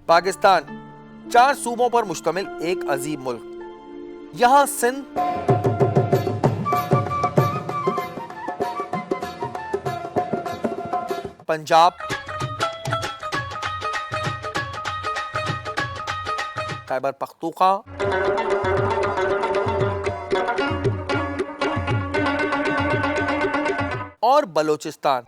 पाकिस्तान 4 सूबों पर मुश्तमिल एक अजीब मुल्क। यहां सिंध, पंजाब, खैबर पख्तूनख्वा, और बलोचिस्तान।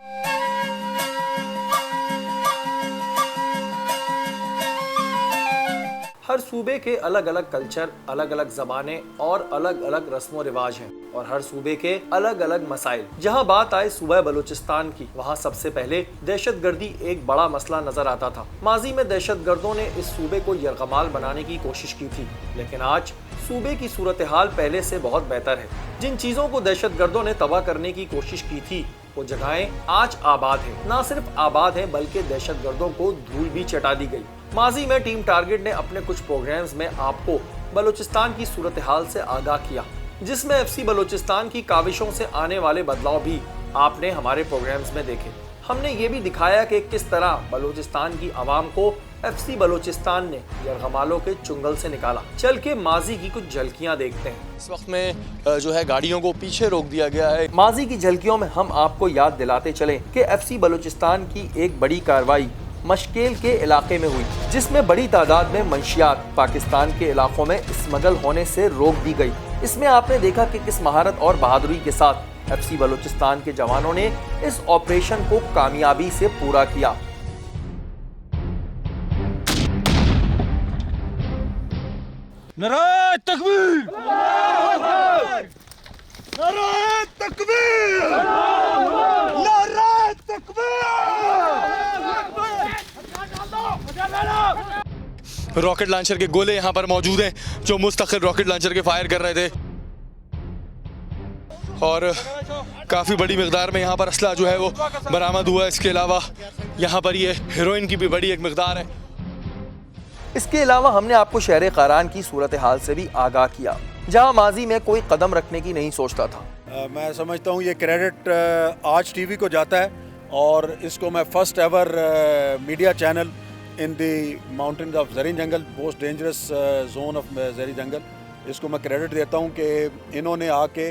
हर सूबे के अलग अलग कल्चर, अलग अलग जबानें और अलग अलग रस्म और रिवाज हैं, और हर सूबे के अलग अलग मसाइल। जहां बात आए सूबा बलूचिस्तान की, वहां सबसे पहले दहशतगर्दी एक बड़ा मसला नजर आता था। माजी में दहशतगर्दों ने इस सूबे को यरगमाल बनाने की कोशिश की थी, लेकिन आज सूबे की सूरत हाल पहले से बहुत बेहतर है। जिन चीजों को दहशतगर्दों ने तबाह करने की कोशिश की थी, वो जगहें आज आबाद हैं। ना सिर्फ आबाद हैं, बल्कि दहशतगर्दों को धूल भी चटा दी गई। माजी में टीम टारगेट ने अपने कुछ प्रोग्राम्स में आपको बलूचिस्तान की सूरत हाल से आगाह किया, जिसमें एफसी बलूचिस्तान की काविशों से आने वाले बदलाव भी आपने हमारे प्रोग्राम्स में देखे। हमने ये भी दिखाया कि किस तरह बलूचिस्तान की आवाम को एफसी बलूचिस्तान ने यरगमालों के चुंगल से निकाला। चल के माजी की कुछ झलकियां देखते हैं। इस वक्त में जो है गाड़ियों को पीछे रोक दिया गया है। माजी की झलकियों में हम आपको याद दिलाते चलें कि एफसी बलूचिस्तान की एक बड़ी कार्रवाई मशकेल के इलाके में हुई, जिसमें बड़ी तादाद में मंशियात पाकिस्तान के इलाकों में स्मगल होने से रोक दी गई। इसमें आपने देखा कि किस महारत और बहादुरी के साथ एफसी बलूचिस्तान के जवानों ने इस ऑपरेशन को कामयाबी से पूरा किया। नारे तकबीर! नारे तकबीर! नारे तकबीर! रॉकेट लॉन्चर के गोले यहाँ पर मौजूद हैं, जो मुस्तकिल रॉकेट लॉन्चर के फायर कर रहे थे, और काफ़ी बड़ी मिकदार में यहाँ पर असला जो है वो बरामद हुआ है। इसके अलावा यहाँ पर ये हेरोइन की भी बड़ी एक मिकदार है। इसके अलावा हमने आपको शहर क़ारान की सूरत हाल से भी आगाह किया, जहाँ माजी में कोई कदम रखने की नहीं सोचता था। मैं समझता हूँ ये क्रेडिट आज टीवी को जाता है, और इसको मैं first ever media channel in the mountains of Zareen jungle, most dangerous zone of Zareen jungle, इसको मैं क्रेडिट देता हूँ कि इन्होंने आके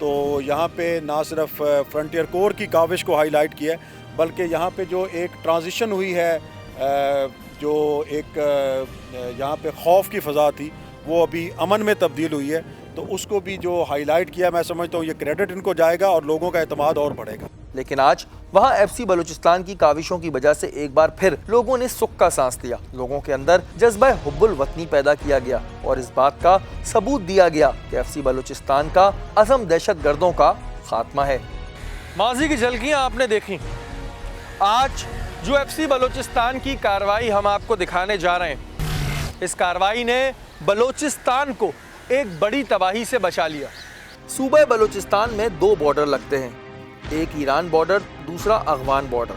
तो यहाँ पे ना सिर्फ फ्रंटियर कोर की काविश को हाईलाइट किया है, बल्कि यहाँ पे जो एक ट्रांजिशन हुई है, जो एक यहाँ पे खौफ की फ़ज़ा थी, वो अभी अमन में तब्दील हुई है, तो उसको भी जो हाईलाइट किया, मैं समझता हूँ ये क्रेडिट इनको जाएगा और लोगों का एतमाद और बढ़ेगा। लेकिन आज वहाँ एफसी बलूचिस्तान की काविशों की वजह से एक बार फिर लोगों ने सुख का सांस लिया। लोगों के अंदर जज्बा हुब्बुल वतनी पैदा किया गया, और इस बात का सबूत दिया गया कि एफसी बलूचिस्तान का अज़म दहशतगर्दों का खात्मा है। माजी की झलकियां आपने देखी। आज जो एफसी बलूचिस्तान की कार्रवाई हम आपको दिखाने जा रहे हैं, इस कार्रवाई ने बलूचिस्तान को एक बड़ी तबाही से बचा लिया। सूबा बलूचिस्तान में 2 बॉर्डर लगते हैं, एक ईरान बॉर्डर, दूसरा अफगान बॉर्डर।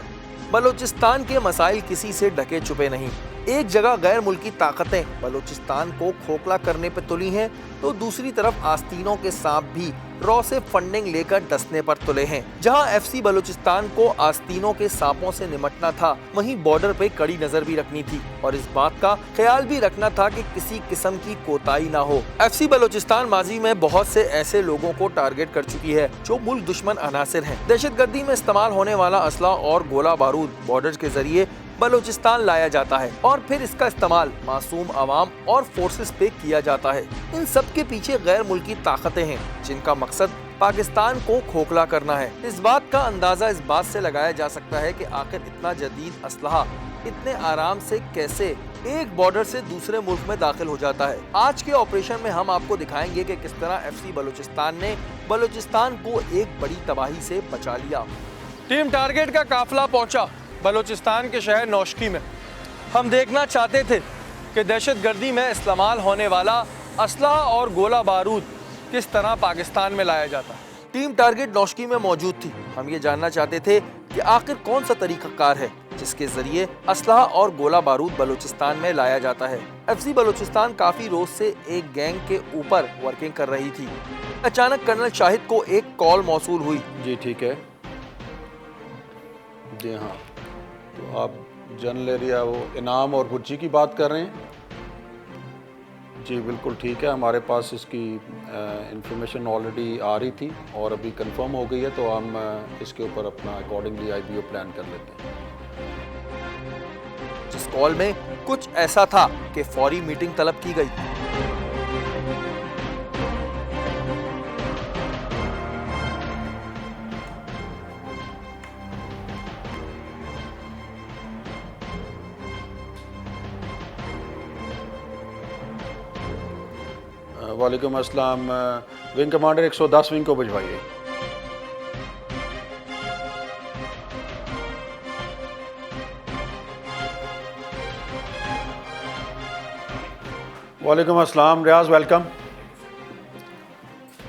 बलूचिस्तान के मसाइल किसी से ढके छुपे नहीं। एक जगह गैर मुल्की ताकतें बलूचिस्तान को खोखला करने पर तुली हैं, तो दूसरी तरफ आस्तीनों के सांप भी रॉ से फंडिंग लेकर डसने पर तुले हैं। जहां एफसी बलूचिस्तान को आस्तीनों के सांपों से निमटना था, वहीं बॉर्डर पे कड़ी नजर भी रखनी थी, और इस बात का ख्याल भी रखना था कि किसी किस्म की कोताही ना हो। एफसी बलूचिस्तान माजी में बहुत से ऐसे लोगों को टारगेट कर चुकी है जो मुल्क दुश्मन अनासिर हैं। दहशतगर्दी में इस्तेमाल होने वाला असला और गोला बारूद बॉर्डर के जरिए बलूचिस्तान लाया जाता है, और फिर इसका इस्तेमाल मासूम आवाम और फोर्सेस पे किया जाता है। इन सब के पीछे गैर मुल्की ताकतें हैं, जिनका मकसद पाकिस्तान को खोखला करना है। इस बात का अंदाजा इस बात से लगाया जा सकता है कि आखिर इतना जदीद असलहा इतने आराम से कैसे एक बॉर्डर से दूसरे मुल्क में दाखिल हो जाता है। आज के ऑपरेशन में हम आपको दिखाएंगे कि किस तरह एफसी बलूचिस्तान ने बलूचिस्तान को एक बड़ी तबाही से बचा लिया। टीम टारगेट का काफिला पहुंचा बलूचिस्तान के शहर नौशकी में। हम देखना चाहते थे कि दहशतगर्दी में इस्तेमाल होने वाला असलहा और गोला बारूद किस तरह पाकिस्तान में लाया जाता है। टीम टारगेट नौशकी में मौजूद थी। हम ये जानना चाहते थे कि आखिर कौन सा तरीक़ाकार है जिसके जरिए असलहा और गोला बारूद बलूचिस्तान में लाया जाता है। एफसी बलूचिस्तान काफी रोज से एक गैंग के ऊपर वर्किंग कर रही थी। अचानक कर्नल शाहिद को एक कॉल मौसूल हुई। जी ठीक है, जी हाँ, तो आप जनरल एरिया वो इनाम और गुज्जी की बात कर रहे हैं? जी बिल्कुल ठीक है, हमारे पास इसकी इंफॉर्मेशन ऑलरेडी आ रही थी और अभी कंफर्म हो गई है, तो हम इसके ऊपर अपना अकॉर्डिंगली आईबीओ प्लान कर लेते हैं। जिस कॉल में कुछ ऐसा था कि फौरी मीटिंग तलब की गई। वालेकुम अस्सलाम, विंग कमांडर 110 विंग को भिजवाइए। वालेकुम अस्सलाम, रियाज वेलकम,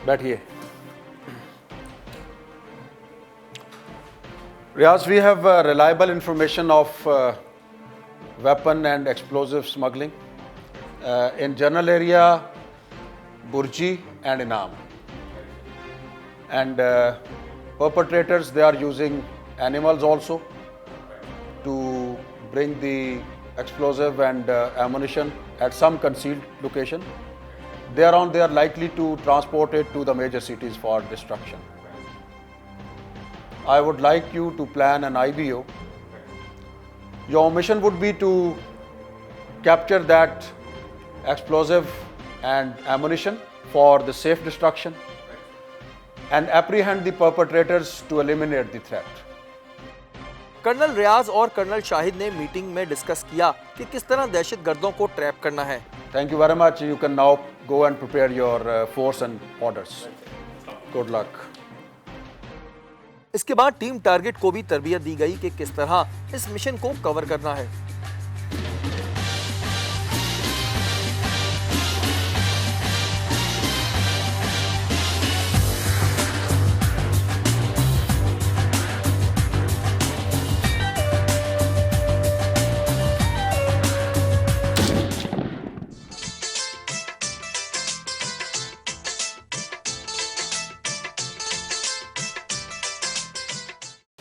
बैठिए। Riyaz, we have reliable information of weapon and explosive smuggling in general area, Burji and Inam. And perpetrators, they are using animals also to bring the explosive and ammunition at some concealed location. Thereon, they are likely to transport it to the major cities for destruction. I would like you to plan an IBO. Your mission would be to capture that explosive and ammunition for the safe destruction and apprehend the perpetrators to eliminate the threat. Colonel Riyaz और colonel Shahid ने meeting में discuss किया कि किस तरह दहशतगर्दों को trap करना है। Thank you very much. You can now go and prepare your force and orders. Good luck. इसके बाद टीम टारगेट को भी तरबियत दी गई कि किस तरह इस मिशन को कवर करना है।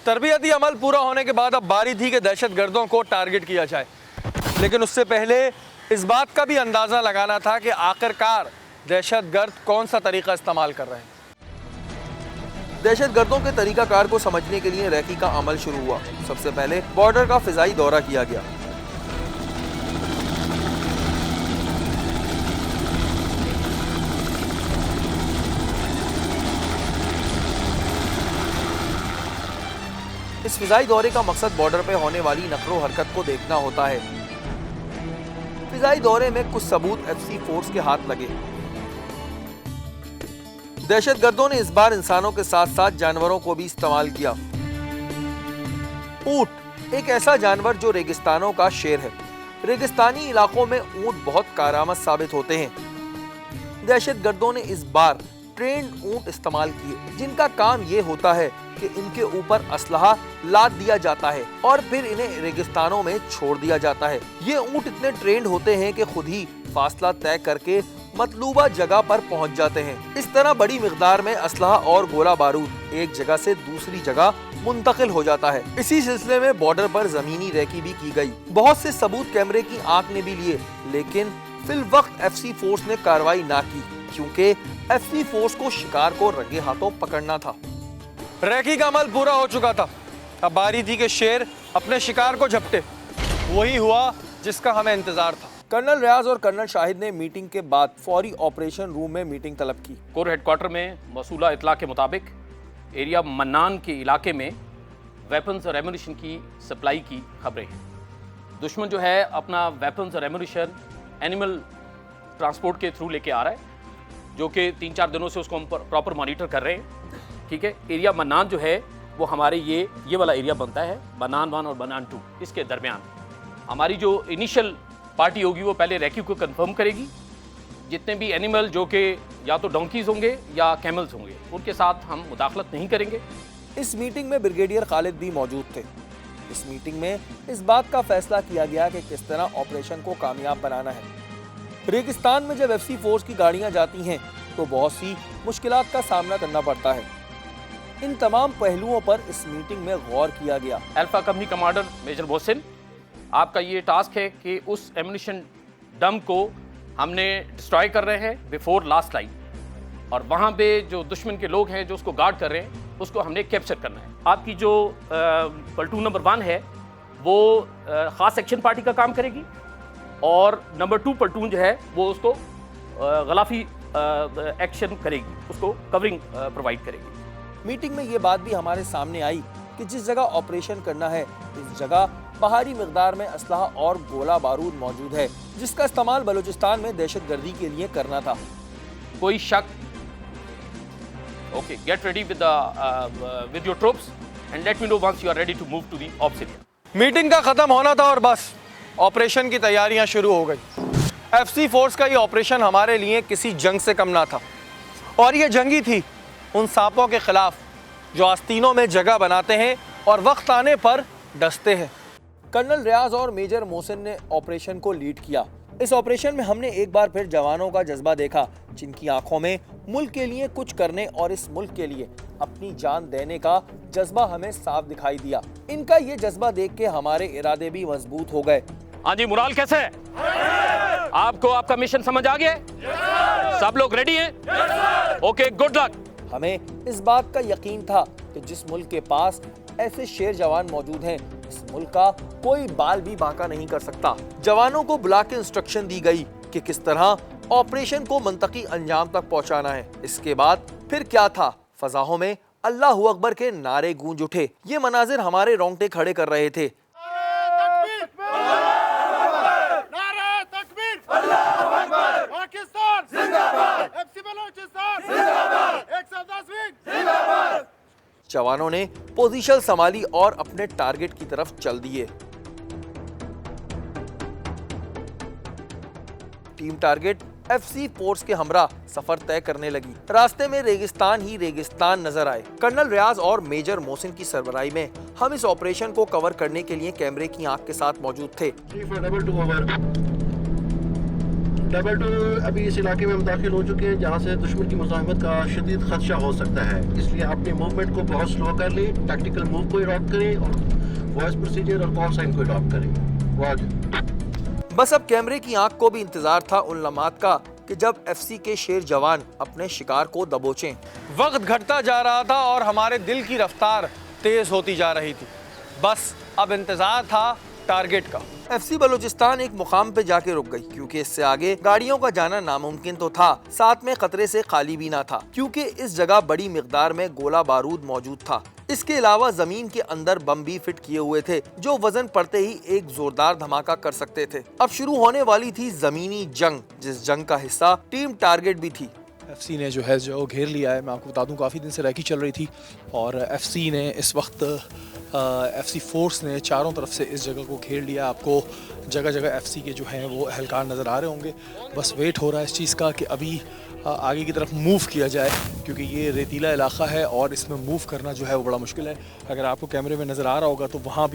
तरबियती अमल पूरा होने के बाद अब बारी थी कि दहशतगर्दों को टारगेट किया जाए, लेकिन उससे पहले इस बात का भी अंदाज़ा लगाना था कि आखिरकार दहशतगर्द कौन सा तरीका इस्तेमाल कर रहे हैं। दहशतगर्दों के तरीकाकार को समझने के लिए रैकी का अमल शुरू हुआ। सबसे पहले बॉर्डर का फिजाई दौरा किया गया। इस फिजाई दौरे का मकसद बॉर्डर पे होने वाली नकलो हरकत को देखना होता है। फिजाई दौरे में कुछ सबूत एफसी फोर्स के हाथ लगे। दहशतगर्दों ने इस बार इंसानों के साथ साथ जानवरों को भी इस्तेमाल किया। ऊंट एक ऐसा जानवर जो रेगिस्तानों का शेर है। रेगिस्तानी इलाकों में ऊंट बहुत कारआमद साबित होते हैं। दहशतगर्दों ने इस बार ट्रेंड ऊंट इस्तेमाल किए, जिनका काम ये होता है कि इनके ऊपर असलहा लाद दिया जाता है और फिर इन्हें रेगिस्तानों में छोड़ दिया जाता है। ये ऊंट इतने ट्रेंड होते हैं कि खुद ही फासला तय करके मतलूबा जगह पर पहुंच जाते हैं। इस तरह बड़ी मिकदार में असलहा और गोला बारूद एक जगह से दूसरी जगह मुंतकिल हो जाता है। इसी सिलसिले में बॉर्डर पर जमीनी रेकी भी की गई। बहुत से सबूत कैमरे की आंख ने भी लिए, लेकिन फिल वक्त एफसी फोर्स ने कार्रवाई ना की, क्योंकि एफसी फोर्स को शिकार को रंगे हाथों पकड़ना था। रेकी का अमल पूरा हो चुका था। अब बारी थी कि शेर अपने शिकार को झपटे। वही हुआ जिसका हमें इंतजार था। कर्नल रियाज और कर्नल शाहिद ने मीटिंग के बाद फौरी ऑपरेशन रूम में मीटिंग तलब की। कोर हेडक्वार्टर में मौसूला इतला के मुताबिक एरिया मन्नान के इलाके में वेपन्स और एमुनिशन की सप्लाई की खबरें हैं। दुश्मन जो है अपना वेपन्स और एमुनिशन एनिमल ट्रांसपोर्ट के थ्रू लेके आ रहा है, जो कि 3-4 दिनों से उसको हम प्रॉपर मॉनिटर कर रहे हैं। ठीक है, एरिया मन्नान जो है वो हमारे ये वाला एरिया बनता है, मन्नान 1 और मन्नान 2, इसके दरमियान हमारी जो इनिशियल पार्टी होगी वो पहले रेक्यू को कंफर्म करेगी। जितने भी एनिमल जो कि या तो डोंकीज होंगे या कैमल्स होंगे, उनके साथ हम मुदाखलत नहीं करेंगे। इस मीटिंग में ब्रिगेडियर खालिद भी मौजूद थे। इस मीटिंग में इस बात का फैसला किया गया कि किस तरह ऑपरेशन को कामयाब बनाना है। रेगिस्तान में जब एफसी फोर्स की गाड़ियां जाती हैं तो बहुत सी मुश्किलात का सामना करना पड़ता है। इन तमाम पहलुओं पर इस मीटिंग में गौर किया गया। Alpha company commander major Mohsin आपका ये टास्क है कि उस एम्यूनिशन डंप को हमने डिस्ट्रॉय कर रहे हैं बिफोर लास्ट लाइन, और वहाँ पे जो दुश्मन के लोग हैं जो उसको गार्ड कर रहे हैं उसको हमने कैप्चर करना है। आपकी जो प्लटून नंबर 1 है वो ख़ास एक्शन पार्टी का काम करेगी, और नंबर 2 प्लटून जो है वो उसको गलाफी एक्शन करेगी, उसको कवरिंग प्रोवाइड करेगी। मीटिंग में ये बात भी हमारे सामने आई कि जिस जगह ऑपरेशन करना है इस जगह भारी मिकदार में असलहा और गोला बारूद मौजूद है, जिसका इस्तेमाल बलूचिस्तान में दहशतगर्दी के लिए करना था। कोई शक? Okay, get ready with your troops and let me know once you are ready to move to the ops area. Meeting का खत्म होना था और बस ऑपरेशन की तैयारियां शुरू हो गई। एफसी फोर्स का ये ऑपरेशन हमारे लिए किसी जंग से कम ना था, और ये जंगी थी उन सांपों के खिलाफ जो आस्तीनों में जगह बनाते हैं और वक्त आने पर डसते हैं। कर्नल रियाज और मेजर मोहसिन ने ऑपरेशन को लीड किया। इस ऑपरेशन में हमने एक बार फिर जवानों का जज्बा देखा, जिनकी आंखों में मुल्क के लिए कुछ करने और इस मुल्क के लिए अपनी जान देने का जज्बा हमें साफ दिखाई दिया। इनका ये जज्बा देख के हमारे इरादे भी मजबूत हो गए। हाँ जी, मुराल कैसे है? आपको आपका मिशन समझ आ गया? सब लोग रेडी हैं? Okay, good luck. हमें इस बात का यकीन था कि जिस मुल्क के पास ऐसे शेर जवान मौजूद हैं, इस मुल्क का कोई बाल भी बांका नहीं कर सकता। जवानों को बुला के इंस्ट्रक्शन दी गई कि किस तरह ऑपरेशन को मंतकी अंजाम तक पहुंचाना है। इसके बाद फिर क्या था, फजाहों में अल्लाहू अकबर के नारे गूंज उठे। ये मनाजिर हमारे रोंगटे खड़े कर रहे थे। जवानों ने पोजीशन संभाली और अपने टारगेट की तरफ चल दिए। टीम टारगेट एफसी फोर्स के हमरा सफर तय करने लगी। रास्ते में रेगिस्तान ही रेगिस्तान नजर आए। कर्नल रियाज और मेजर मोहसिन की सरबराही में हम इस ऑपरेशन को कवर करने के लिए कैमरे की आंख के साथ मौजूद थे। डबल टू अभी इस इलाके में हम दाखिल हो चुके हैं जहाँ से दुश्मन की मुज़ाहमत का शदीद खदशा हो सकता है, इसलिए अपने मूवमेंट को बहुत स्लो कर लें, टैक्टिकल मूव को अडॉप्ट करें और वॉइस प्रोसीजर और कॉल साइन को अडॉप्ट करें। वाह। बस अब कैमरे की आंख को भी इंतजार था उन लम्हात का कि जब एफसी के शेर जवान अपने शिकार को दबोचें। वक्त घटता जा रहा था और हमारे दिल की रफ्तार तेज होती जा रही थी। बस अब इंतजार था टारगेट का। एफसी बलूचिस्तान एक मुकाम पे जाके रुक गई, क्योंकि इससे आगे गाड़ियों का जाना नामुमकिन तो था, साथ में खतरे से खाली भी ना था, क्योंकि इस जगह बड़ी मिकदार में गोला बारूद मौजूद था। इसके अलावा जमीन के अंदर बम भी फिट किए हुए थे, जो वजन पड़ते ही एक जोरदार धमाका कर सकते थे। अब शुरू होने वाली थी जमीनी जंग, जिस जंग का हिस्सा टीम टारगेट भी थी। एफसी ने जो है जो घेर लिया है, मैं आपको बता दूं काफ़ी दिन से रैकी चल रही थी, और एफसी ने इस वक्त एफसी फोर्स ने चारों तरफ से इस जगह को घेर लिया। आपको जगह जगह एफसी के जो हैं वो एहलकार नज़र आ रहे होंगे। बस वेट हो रहा है इस चीज़ का कि अभी आगे की तरफ मूव किया जाए, क्योंकि ये रेतीला इलाका है और इसमें मूव करना जो है वो बड़ा मुश्किल है। अगर आपको कैमरे में नज़र आ रहा होगा तो वहाँ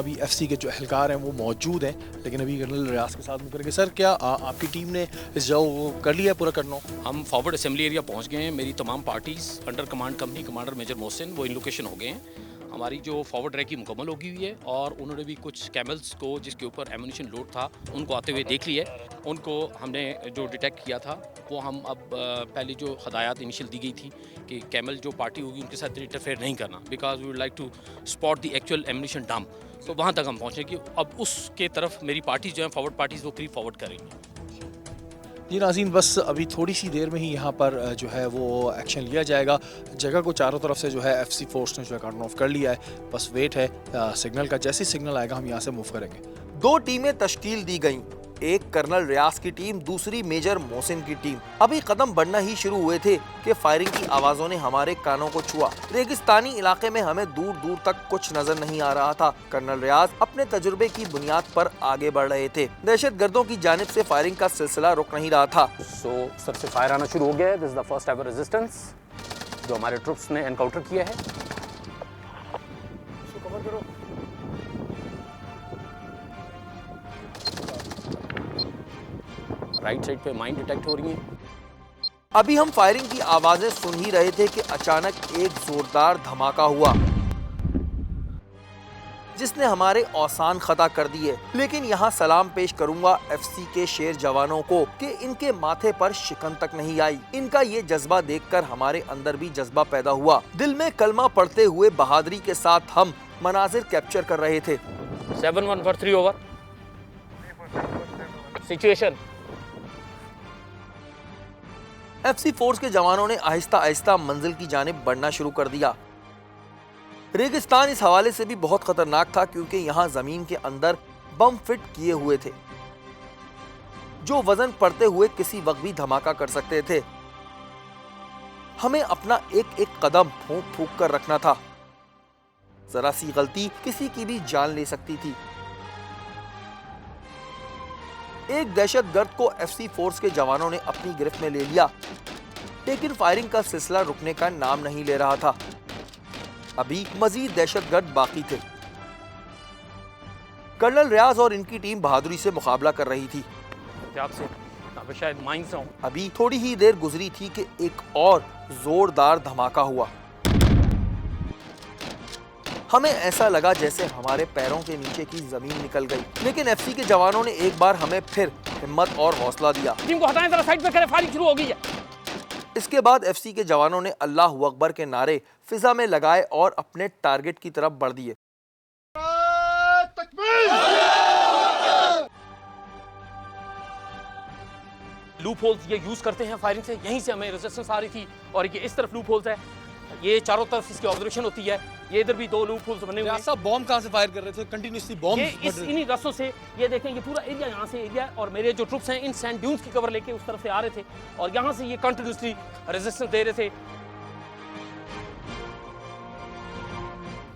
भी एफसी के जो एहलकार हैं वो मौजूद हैं, लेकिन अभी कर्नल रियाज के साथ मूव करेंगे। सर, क्या आपकी टीम ने इस जगह वो कर लिया है पूरा करना? हम फॉरवर्ड असेंबली एरिया पहुंच गए हैं। मेरी तमाम parties under command company commander major Mohsin वो इन लोकेशन हो गए हैं। हमारी जो फॉरवर्ड रैकी मुकम्मल होगी हुई है, और उन्होंने भी कुछ कैमल्स को जिसके ऊपर एम्यूनिशन लोड था उनको आते हुए देख लिया है। उनको हमने जो डिटेक्ट किया था वो हम अब पहले जो हदायत इनिशियल दी गई थी कि कैमल जो पार्टी होगी उनके साथ इंटरफेयर नहीं करना, because we would like to spot the actual ammunition dump. तो वहाँ तक हम पहुँचे कि अब उसके तरफ मेरी पार्टीज जो हैं फॉरवर्ड पार्टीज़ वो क्रीप फॉरवर्ड करेंगी। जी नाज़रीन, बस अभी थोड़ी सी देर में ही यहाँ पर जो है वो एक्शन लिया जाएगा। जगह को चारों तरफ से जो है एफसी फोर्स ने जो है कार्डन ऑफ कर लिया है। बस वेट है सिग्नल का। जैसे सिग्नल आएगा हम यहाँ से मूव करेंगे। 2 टीमें तश्कील दी गईं, एक कर्नल रियाज की टीम, दूसरी मेजर मोहसिन की टीम। अभी कदम बढ़ना ही शुरू हुए थे कि फायरिंग की आवाजों ने हमारे कानों को छुआ। रेगिस्तानी इलाके में हमें दूर दूर तक कुछ नजर नहीं आ रहा था। कर्नल रियाज अपने तजुर्बे की बुनियाद पर आगे बढ़ रहे थे। दहशतगर्दों की जानिब से फायरिंग का सिलसिला रुक नहीं रहा था। सबसे फायर आना शुरू हो गया है। This is the first ever resistance जो हमारे ट्रुप्स ने एनकाउंटर किया है। राइट साइड पे माइन डिटेक्ट हो रही है। अभी हम फायरिंग की आवाजें सुन ही रहे थे कि अचानक एक जोरदार धमाका हुआ, जिसने हमारे औसान खता कर दिए। लेकिन यहाँ सलाम पेश करूंगा एफसी के शेर जवानों को कि इनके माथे पर शिकन तक नहीं आई। इनका ये जज्बा देखकर हमारे अंदर भी जज्बा पैदा हुआ। दिल में कलमा पढ़ते हुए बहादुरी के साथ हम मनाजिर कैप्चर कर रहे थे। 7-1 for 3 over. Situation. FC force के जवानों ने आहिस्ता आहिस्ता मंजिल की जानिब बढ़ना शुरू कर दिया। रेगिस्तान इस हवाले से भी बहुत खतरनाक था क्योंकि यहाँ जमीन के अंदर बम फिट किए हुए थे जो वजन पड़ते हुए किसी वक्त भी धमाका कर सकते थे। हमें अपना एक एक कदम फूंक फूंक कर रखना था। जरा सी गलती किसी की भी जान ले सकती थी। एक दहशतगर्द को एफसी फोर्स के जवानों ने अपनी गिरफ्त में ले लिया, लेकिन फायरिंग का सिलसिला रुकने का नाम नहीं ले रहा था। अभी मजीद दहशतगर्द बाकी थे। कर्नल रियाज और इनकी टीम बहादुरी से मुकाबला कर रही थी। शायद माइन से हूं। अभी थोड़ी ही देर गुजरी थी कि एक और जोरदार धमाका हुआ। हमें ऐसा लगा जैसे हमारे पैरों के नीचे की जमीन निकल गई। लेकिन एफसी के जवानों ने एक बार हमें फिर हिम्मत और हौसला दिया। टीम को हटाएं, जरा साइड पे करें, फायरिंग शुरू हो गई है। इसके बाद एफसी के जवानों ने अल्लाहू अकबर के नारे फिजा में लगाए और अपने टारगेट की तरफ बढ़ दिए। लूप होल्स ये यूज करते हैं फायरिंग से, यहीं से हमें रेजिस्टेंस आ रही थी। और ये इस तरफ लूप होल्स है, ये चारों तरफ इसकी ऑब्जर्वेशन होती है। ये इधर भी 2 लूप होल्स बने हुए हैं। सब बॉम्ब कहां से फायर कर रहे थे? कंटिन्यूसली बॉम्ब ये इन्हीं रास्तों से, ये देखें, ये पूरा एरिया यहाँ से एरिया है और मेरे जो ट्रुप्स हैं इन सैंड ड्यून्स की कवर लेके उस तरफ से आ रहे थे और यहाँ से ये कंटिन्यूसली रेजिस्टेंस दे रहे थे।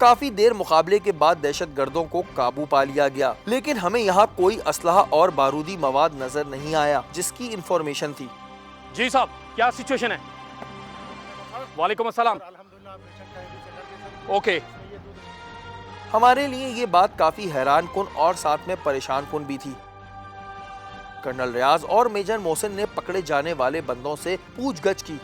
काफी देर मुकाबले के बाद दहशतगर्दों को काबू पा लिया गया, लेकिन हमें यहाँ कोई असलहा और बारूदी मवाद नजर नहीं आया जिसकी इंफॉर्मेशन थी। जी साहब, क्या सिचुएशन है? वालेकुम अस्सलाम। ओके। हमारे लिए ये बात काफी हैरान कुन और साथ में परेशान कुन भी थी। कर्नल रियाज और मेजर मोहसिन ने पकड़े जाने वाले बंदों से पूछगछ की।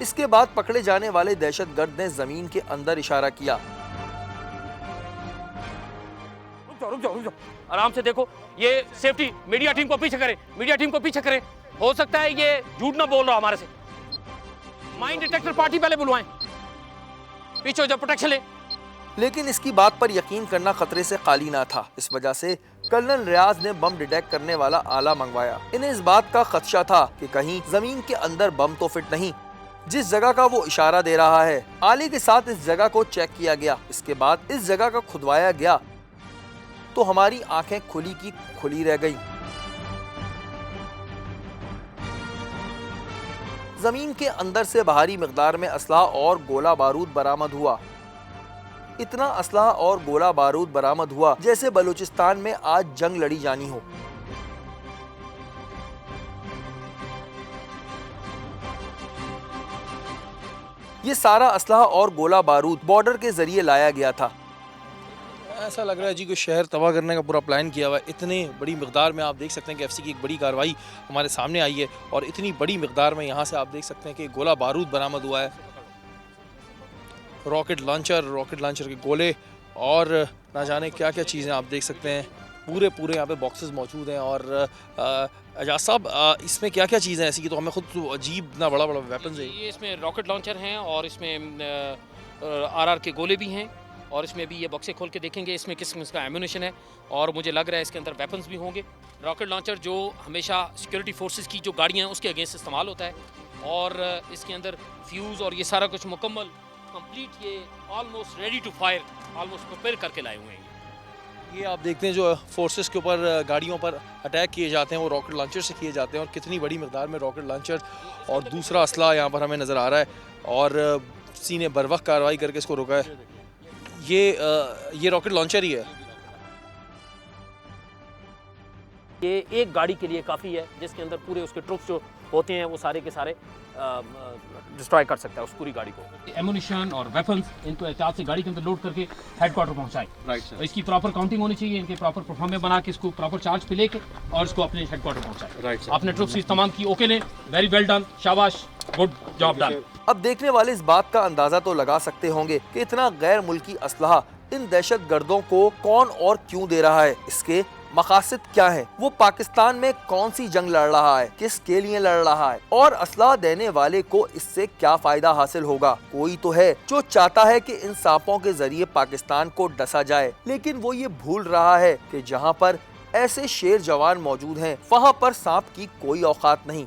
इसके बाद पकड़े जाने वाले दहशतगर्द ने जमीन के अंदर इशारा किया। रुक जाओ, आराम से देखो। ये सेफ्टी, मीडिया टीम को पीछे करें, मीडिया टीम को पीछे करें। हो सकता है ये झूठ ना बोल रहा हमारे से। माइन डिटेक्टर पार्टी पहले बुलवाएं, पीछे हो जाओ, प्रोटेक्शन ले। लेकिन इसकी बात पर यकीन करना खतरे से खाली ना था। इस वजह से कर्नल रियाज ने बम डिटेक्ट करने वाला आला मंगवाया। इन्हें इस बात का खदशा था कि कहीं जमीन के अंदर बम तो फिट नहीं। जिस जगह का वो इशारा दे रहा है, आले के साथ इस जगह को चेक किया गया। इसके बाद इस जगह का खुदवाया गया तो हमारी आंखें खुली की खुली रह गईं। जमीन के अंदर से भारी मिकदार में असलहा और गोला बारूद बरामद हुआ। इतना असलहा और गोला बारूद बरामद हुआ जैसे बलूचिस्तान में आज जंग लड़ी जानी हो। ये सारा असलहा और गोला बारूद बॉर्डर के जरिए लाया गया था। ऐसा लग रहा है जी कोई शहर तबाह करने का पूरा प्लान किया हुआ है। इतने बड़ी मिकदार में आप देख सकते हैं कि एफसी की एक बड़ी कार्रवाई हमारे सामने आई है और इतनी बड़ी मिकदार में यहाँ से आप देख सकते हैं कि गोला बारूद बरामद हुआ है, रॉकेट लॉन्चर के गोले और ना जाने क्या क्या चीज़ें आप देख सकते हैं। पूरे यहाँ पे बॉक्सेस मौजूद हैं। और एजाज साहब, इसमें क्या क्या चीज़ें ऐसी कि तो हमें खुद तो अजीब ना बड़ा वेपन्स है। ये इसमें रॉकेट लॉन्चर हैं और इसमें आरआर के गोले भी हैं और इसमें भी ये बॉक्से खोल के देखेंगे इसमें किस किस्म का एम्यूनेशन है और मुझे लग रहा है इसके अंदर वेपन्स भी होंगे। रॉकेट लॉन्चर जो हमेशा सिक्योरिटी फोर्सेस की जो गाड़ियाँ हैं उसके अगेंस्ट इस्तेमाल होता है और इसके अंदर फ्यूज़ और ये सारा कुछ मुकम्मल कंप्लीट, ये almost ready to fire, almost prepare करके लाए हुए हैं। ये आप देखते हैं जो फोर्सेस के ऊपर गाड़ियों पर अटैक किए जाते हैं वो रॉकेट लॉन्चर से किए जाते हैं और कितनी बड़ी मिकदार में रॉकेट लॉन्चर और दूसरा असला यहाँ पर हमें नज़र आ रहा है और सी ने बर वक्त कार्रवाई करके इसको रोका है। ये रॉकेट लॉन्चर ही है। ये एक गाड़ी के लिए काफ़ी है, जिसके अंदर पूरे उसके ट्रुप्स जो होते हैं वो सारे के सारे डिस्ट्रॉय कर सकता है उस पूरी गाड़ी को। एमुनिशन और वेपन्स इनको एहतियात से गाड़ी के अंदर लोड करके हेडक्वार्टर पहुंचाएं। Right sir. इसकी प्रॉपर काउंटिंग होनी चाहिए, इनके प्रॉपर परफॉर्मेंस बना के इसको प्रॉपर चार्ज पे लेके और इसको अपने हेडक्वार्टर पहुंचाएं। Right sir. आपने ट्रुप्स इस्तेमाल की, ओके ने, वेरी वेल डन, शाबाश, गुड जॉब डन। अब देखने वाले इस बात का अंदाजा तो लगा सकते होंगे कि इतना गैर मुल्की असलहा इन दहशतगर्दों को कौन और क्यों दे रहा है, इसके मकासद क्या है, वो पाकिस्तान में कौन सी जंग लड़ रहा है, किसके लिए लड़ रहा है और असलहा देने वाले को इससे क्या फायदा हासिल होगा। कोई तो है जो चाहता है कि इन सांपों के जरिए पाकिस्तान को डसा जाए, लेकिन वो ये भूल रहा है कि जहाँ पर ऐसे शेर जवान मौजूद हैं वहाँ पर सांप की कोई औकात नहीं।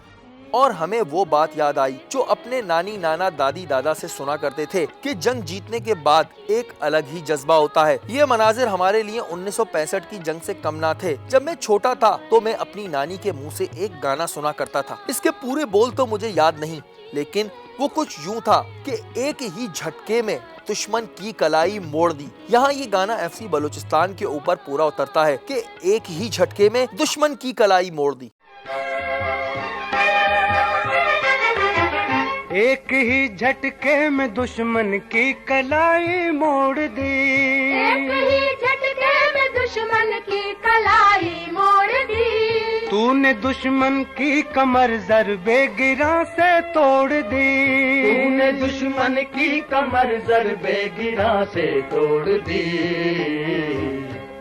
और हमें वो बात याद आई जो अपने नानी नाना दादी दादा से सुना करते थे कि जंग जीतने के बाद एक अलग ही जज्बा होता है। ये मनाजिर हमारे लिए 1965 की जंग से कम ना थे। जब मैं छोटा था तो मैं अपनी नानी के मुंह से एक गाना सुना करता था। इसके पूरे बोल तो मुझे याद नहीं, लेकिन वो कुछ यूं था कि एक ही झटके में दुश्मन की कलाई मोड़ दी। यहाँ ये गाना FC बलूचिस्तान के ऊपर पूरा उतरता है कि एक ही झटके में दुश्मन की कलाई मोड़ दी। एक ही झटके में दुश्मन की कलाई मोड़ दी। एक ही झटके में दुश्मन की कलाई मोड़ दी। तूने दुश्मन की कमर ज़रबे गिरा से तोड़ दी। तूने दुश्मन की कमर ज़रबे गिरा से तोड़ दी।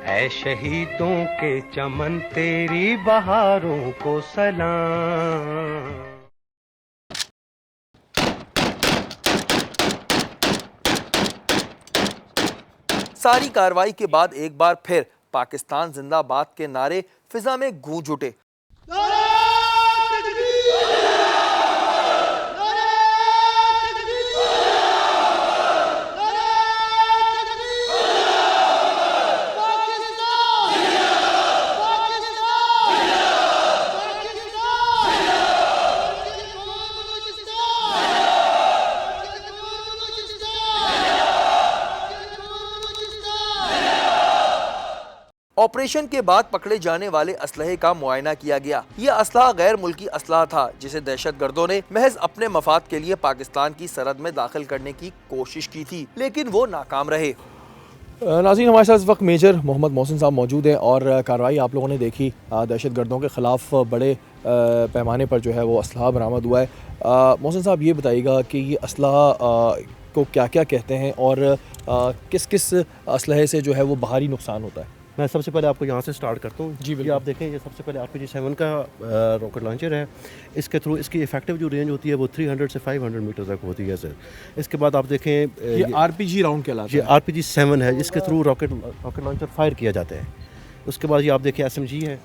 ऐ शहीदों के चमन तेरी बहारों को सलाम। सारी कार्रवाई के बाद एक बार फिर पाकिस्तान जिंदाबाद के नारे फिजा में गूंज उठे। ऑपरेशन के बाद पकड़े जाने वाले असलहे का मुआयना किया गया। यह असलहा गैर मुल्की असलहा था जिसे दहशतगर्दों ने महज अपने मफाद के लिए पाकिस्तान की सरहद में दाखिल करने की कोशिश की थी, लेकिन वो नाकाम रहे। नाज़रीन, हमारे साथ इस वक्त मेजर मोहम्मद मोहसिन साहब मौजूद हैं और कार्रवाई आप लोगों ने देखी। दहशतगर्दों के ख़िलाफ़ बड़े पैमाने पर जो है वो असलहा बरामद हुआ है। मोहसिन साहब ये बताइएगा कि ये असलहा को क्या क्या कहते हैं और किस किस असलहे से जो है वो बाहरी नुकसान होता है। मैं सबसे पहले आपको यहाँ से स्टार्ट करता हूँ। जी, ये आप देखें, ये सबसे पहले RPG-7 का रॉकेट लॉन्चर है। इसके थ्रू इसकी इफेक्टिव जो रेंज होती है वो 300 से 500 मीटर तक होती है सर। इसके बाद आप देखें, ये RPG राउंड कहलाता ये है। RPG-7 है, इसके थ्रू रॉकेट लॉन्चर फायर किया जाता है। उसके बाद ये आप देखें SMG है।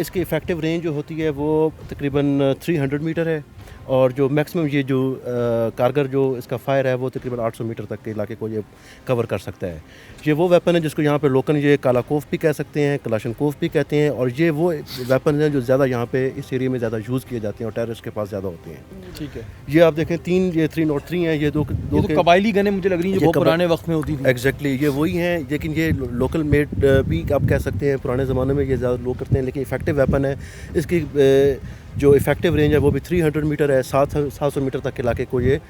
इसकी इफेक्टिव रेंज जो होती है वो तकरीबन 300 मीटर है और जो मैक्सिमम ये जो कारगर जो इसका फायर है वो तकरीबन 800 मीटर तक के इलाके को ये कवर कर सकता है। ये वो वेपन है जिसको यहाँ पे लोकल ये कालाकोफ भी कह सकते हैं, कलाशनकोफ भी कहते हैं, और ये वो वेपन हैं जो ज़्यादा यहाँ पे इस एरिया में ज़्यादा यूज़ किए जाते हैं और टेररिस्ट के पास ज़्यादा होते हैं। ठीक है, ये आप देखें 303 हैं। ये दो कबायली गनें मुझे लग रही हैं जो बहुत पुराने वक्त में होती थी। एग्जैक्टली ये वही हैं, लेकिन ये लोकल मेड भी आप कह सकते हैं। पुराने ज़माने में ये ज़्यादा लोग करते हैं, लेकिन इफेक्टिव वेपन है। इसकी जो इफेक्टिव रेंज है वो भी 300 मीटर है। 700 मीटर तक के इलाके को ये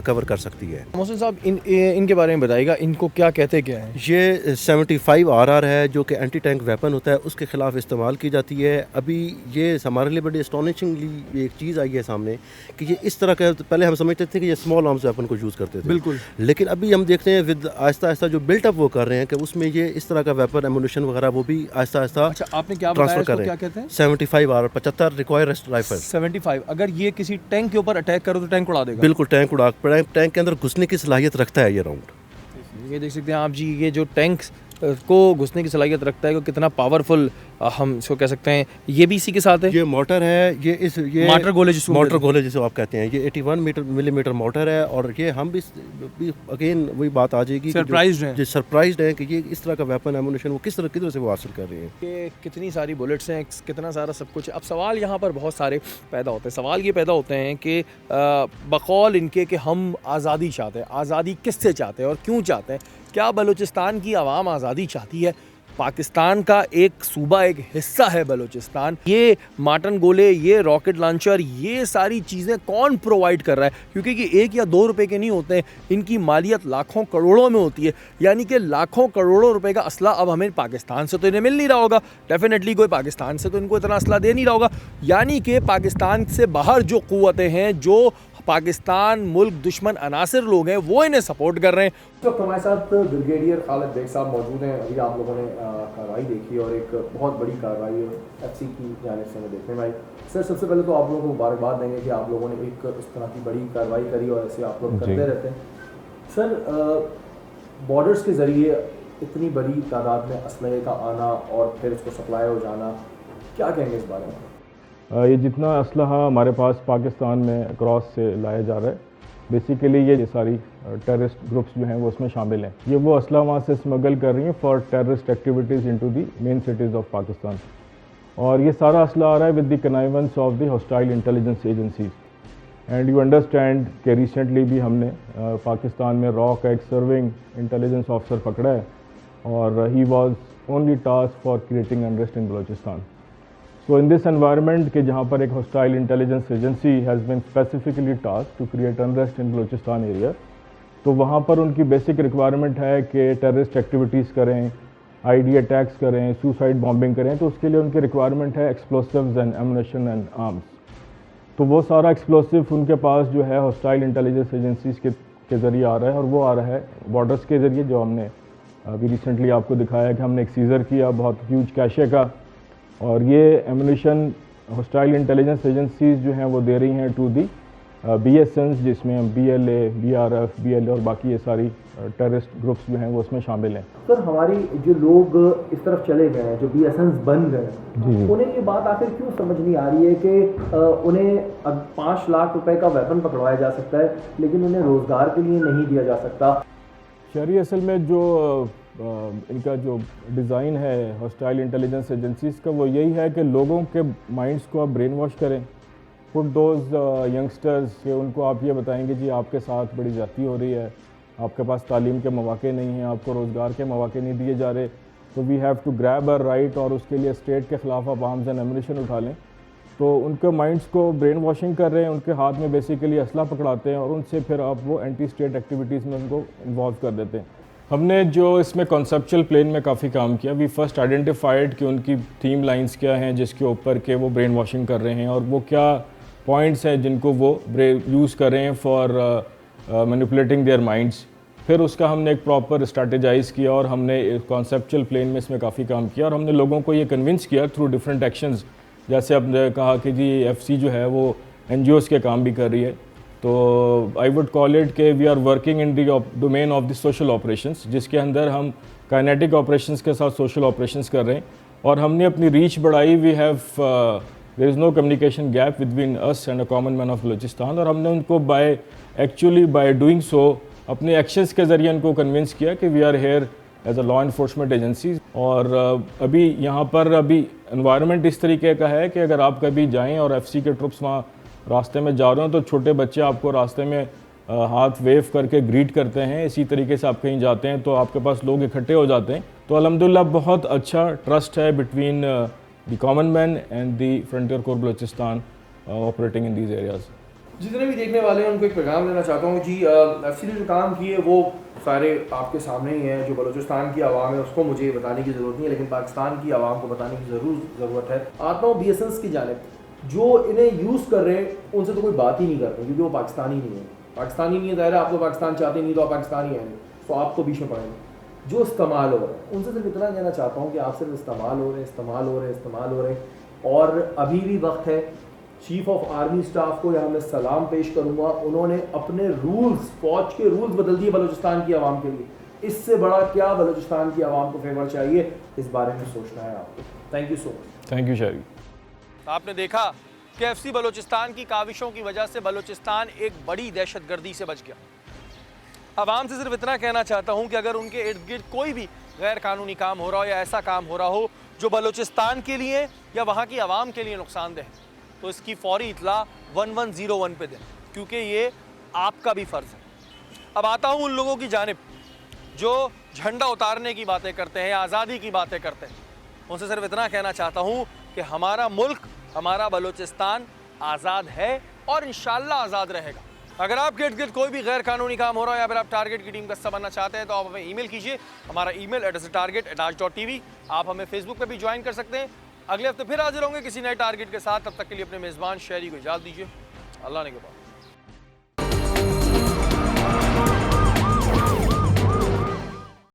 कवर कर सकती है। मोहसिन साहब, इनके बारे में बताइएगा, इनको क्या कहते क्या हैं? ये 75 RR है जो कि एंटी टैंक वेपन होता है, उसके ख़िलाफ़ इस्तेमाल की जाती है। अभी ये हमारे लिए बड़ी एस्टोनिशिंगली एक चीज़ आई है सामने कि ये इस तरह का, पहले हम समझते थे कि ये स्मॉल आर्म्स वेपन को यूज़ करते थे, बिल्कुल, लेकिन अभी हम देखते हैं विद आहिस्ता आहिस्ता जो बिल्टअप वो कर रहे हैं कि उसमें ये इस तरह का वेपन एमुनिशन वगैरह वो भी आहिस्ता आहिस्ता अच्छा, आपने क्या ट्रांसफ़र कर बताया, रहे क्या कहते हैं? 75 RR 75 रिक्वायर राइफल। 75 अगर ये किसी टैंक के ऊपर अटैक करो तो टैंक उड़ा देगा। बिल्कुल, टैंक के अंदर घुसने की सलाहियत रखता है ये राउंड। ये देख सकते हैं आप जी, ये जो टैंक को घुसने की सलाहियत रखता है कि कितना पावरफुल हम इसको कह सकते हैं। ये भी इसी के साथ है। ये मोटर है, ये मार्टर गोले जिसे आप कहते हैं। ये 81 मिलीमीटर मोटर है और ये हम भी अगेन वही बात आ जाएगी, सरप्राइज्ड है कि ये इस तरह का वेपन एमुनिशन वो किधर से वो हासिल कर रहे हैं। कि कितनी सारी बुलेट्स हैं, कितना सारा सब कुछ। अब सवाल यहाँ पर बहुत सारे पैदा होते हैं। सवाल ये पैदा होते हैं कि बकौल इनके कि हम आज़ादी चाहते हैं। आज़ादी किससे चाहते हैं और क्यों चाहते हैं? क्या बलूचिस्तान की आवाम आज़ादी चाहती है? पाकिस्तान का एक सूबा, एक हिस्सा है बलूचिस्तान। ये माटन गोले, ये रॉकेट लॉन्चर, ये सारी चीज़ें कौन प्रोवाइड कर रहा है? क्योंकि ये 1 या 2 रुपए के नहीं होते हैं, इनकी मालियत लाखों करोड़ों में होती है। यानी कि लाखों करोड़ों रुपए का असला अब हमें पाकिस्तान से तो इन्हें मिल नहीं रहा होगा, डेफिनेटली कोई पाकिस्तान से तो इनको इतना असला दे नहीं रहा होगा। यानी कि पाकिस्तान से बाहर जो क़ुव्वतें हैं, जो पाकिस्तान मुल्क दुश्मन अनासिर लोग हैं, वो इन्हें सपोर्ट कर रहे हैं। तो हमारे साथ ब्रिगेडियर खालिद बेग साहब मौजूद हैं। अभी आप लोगों ने कार्रवाई देखी और एक बहुत बड़ी कार्रवाई एफसी की जानिब से हमें देखने में आई। सर, सबसे पहले तो आप लोगों को मुबारकबाद देंगे कि आप लोगों ने एक इस तरह की बड़ी कार्रवाई करी और ऐसे आप लोग करते रहते हैं। सर, बॉर्डर्स के ज़रिए इतनी बड़ी तादाद में असलहे का आना और फिर उसको सप्लाई हो जाना, क्या कहेंगे इस बारे में? ये जितना असलहा हमारे पास पाकिस्तान में क्रॉस से लाया जा रहा है, बेसिकली ये सारी टेररिस्ट ग्रुप्स जो हैं वो उसमें शामिल हैं। ये वो असला वहाँ से स्मगल कर रही हैं for terrorist activities into the main cities of Pakistan. और ये सारा असला आ रहा है with the connivance of the hostile intelligence agencies. And you understand कि रिसेंटली भी हमने पाकिस्तान में रॉ का एक सर्विंग इंटेलिजेंस ऑफिसर पकड़ा है और he was only task for creating unrest in Balochistan. So in this environment कि जहाँ पर एक hostile intelligence agency has been specifically tasked to create unrest in Balochistan area, तो वहाँ पर उनकी basic requirement है कि terrorist activities करें, ID attacks करें, suicide bombing करें, तो उसके लिए उनकी requirement है explosives and ammunition and arms। तो वो सारा explosive उनके पास जो है hostile intelligence agencies के ज़रिए आ रहा है और वो आ रहा है borders के ज़रिए, जो हमने अभी recently आपको दिखाया कि हमने एक सीज़र किया बहुत huge कैशे का। और ये एमुनिशन हॉस्टाइल इंटेलिजेंस एजेंसीज जो हैं वो दे रही हैं टू दी BSNs, जिसमें BLA, BRF, BLA और बाकी ये सारी टेररिस्ट ग्रुप्स जो हैं वो उसमें शामिल हैं। सर, हमारी जो लोग इस तरफ चले गए हैं, जो BSNs बन गए हैं, उन्हें ये बात आखिर क्यों समझ नहीं आ रही है कि उन्हें 5 लाख रुपए का वेपन पकड़वाया जा सकता है लेकिन उन्हें रोज़गार के लिए नहीं दिया जा सकता? शहरी असल में जो इनका जो डिज़ाइन है हॉस्टाइल इंटेलिजेंस एजेंसीज़ का, वो यही है कि लोगों के माइंड्स को आप ब्रेन वॉश करें, पुट दोज यंगस्टर्स के उनको आप ये बताएंगे जी आपके साथ बड़ी ज़्यादती हो रही है, आपके पास तालीम के मौके नहीं हैं, आपको रोज़गार के मौके नहीं दिए जा रहे, तो we have to grab a right और उसके लिए स्टेट के ख़िलाफ़ आप आर्म्स एंड एमुनिशन उठा लें। तो उनके माइंड्स को ब्रेन वॉशिंग कर रहे हैं, उनके हाथ में बेसिकली असला पकड़ाते हैं और उनसे फिर आप वो एंटी स्टेट एक्टिविटीज़ में उनको इन्वॉल्व कर देते हैं। हमने जो इसमें कॉन्सेप्चुअल प्लेन में काफ़ी काम किया। वी फर्स्ट आइडेंटिफाइड कि उनकी थीम लाइंस क्या हैं जिसके ऊपर के वो ब्रेन वॉशिंग कर रहे हैं और वो क्या पॉइंट्स हैं जिनको वो यूज़ कर रहे हैं फॉर मैनिपुलेटिंग देयर माइंड्स। फिर उसका हमने एक प्रॉपर स्ट्रैटेजाइज़ किया और हमने कॉन्सेप्चुअल प्लेन में इसमें काफ़ी काम किया और हमने लोगों को ये कन्विंस किया थ्रू डिफरेंट एक्शंस। जैसे आपने कहा कि जी FC जो है वो NGOs के काम भी कर रही है, तो आई वुड कॉल इट के we are working in the domain of the social operations, जिसके अंदर हम काइनेटिक ऑपरेशंस के साथ सोशल ऑपरेशंस कर रहे हैं और हमने अपनी रीच बढ़ाई। We have there is no communication gap between us and a common man of Balochistan, और हमने उनको बाय डूइंग सो अपने एक्शंस के ज़रिए उनको कन्विंस किया कि we are here as a law enforcement agency. और अभी यहाँ पर अभी एनवायरनमेंट इस तरीके का है कि अगर आप कभी जाएँ और FC के ट्रुप्स वहाँ रास्ते में जा रहे हो तो छोटे बच्चे आपको रास्ते में हाथ वेव करके ग्रीट करते हैं। इसी तरीके से आप कहीं जाते हैं तो आपके पास लोग इकट्ठे हो जाते हैं। तो अल्हम्दुलिल्लाह बहुत अच्छा ट्रस्ट है between the common man and the frontier core Balochistan operating in these areas. जितने भी देखने वाले हैं उनको एक पैगाम देना चाहता हूँ जी। FC ने जो काम किए वो सारे आपके सामने ही हैं। जो बलूचिस्तान की आवाम है उसको मुझे बताने की ज़रूरत नहीं है, लेकिन पाकिस्तान की आवाम को बताने की ज़रूरत है। आता हूँ BSNs की जानिब। जो इन्हें यूज़ कर रहे हैं उनसे तो कोई बात ही नहीं करते क्योंकि वो पाकिस्तानी नहीं है। पाकिस्तानी नहीं है, ज़ाहिर है आप तो पाकिस्तान चाहते नहीं तो आप पाकिस्तानी हैं, तो आप तो बीच में पड़ेंगे। जो इस्तेमाल हो रहे हैं उनसे सिर्फ इतना कहना चाहता हूँ कि आप सिर्फ इस्तेमाल हो रहे हैं और अभी भी वक्त है। चीफ ऑफ आर्मी स्टाफ को यहाँ मैं सलाम पेश करूँगा, उन्होंने अपने रूल्स, फ़ौज के रूल्स बदल दिए बलूचिस्तान की आवाम के लिए। इससे बड़ा क्या बलूचिस्तान की आवाम को फेवर चाहिए, इस बारे में सोचना है आपको। Thank you so much. Thank you शहरी। आपने देखा कि FC बलूचिस्तान की काविशों की वजह से बलूचिस्तान एक बड़ी दहशतगर्दी से बच गया। आवाम से सिर्फ इतना कहना चाहता हूं कि अगर उनके इर्द गिर्द कोई भी गैर कानूनी काम हो रहा हो या ऐसा काम हो रहा हो जो बलूचिस्तान के लिए या वहां की आवाम के लिए नुकसानदेह है, तो इसकी फौरी इतला 1101 पे दें, क्योंकि ये आपका भी फ़र्ज़ है। अब आता हूं उन लोगों की जानिब जो झंडा उतारने की बातें करते हैं, आज़ादी की बातें करते हैं, उनसे सिर्फ इतना कहना चाहता हूं कि हमारा मुल्क, हमारा बलूचिस्तान आज़ाद है और इंशाल्लाह आज़ाद रहेगा। अगर आपके इर्द गिर्द कोई भी गैर कानूनी काम हो रहा है या फिर आप टारगेट की टीम का हिस्सा बनना चाहते हैं तो आप हमें ईमेल कीजिए। हमारा ईमेल एड्रेस है target@aj.tv। आप हमें फेसबुक पे भी ज्वाइन कर सकते हैं। अगले हफ्ते फिर हाजिर होंगे किसी नए टारगेट के साथ। तब तक के लिए अपने मेज़बान शहरी को इजाज़त दीजिए। अल्लाह ने के बाद।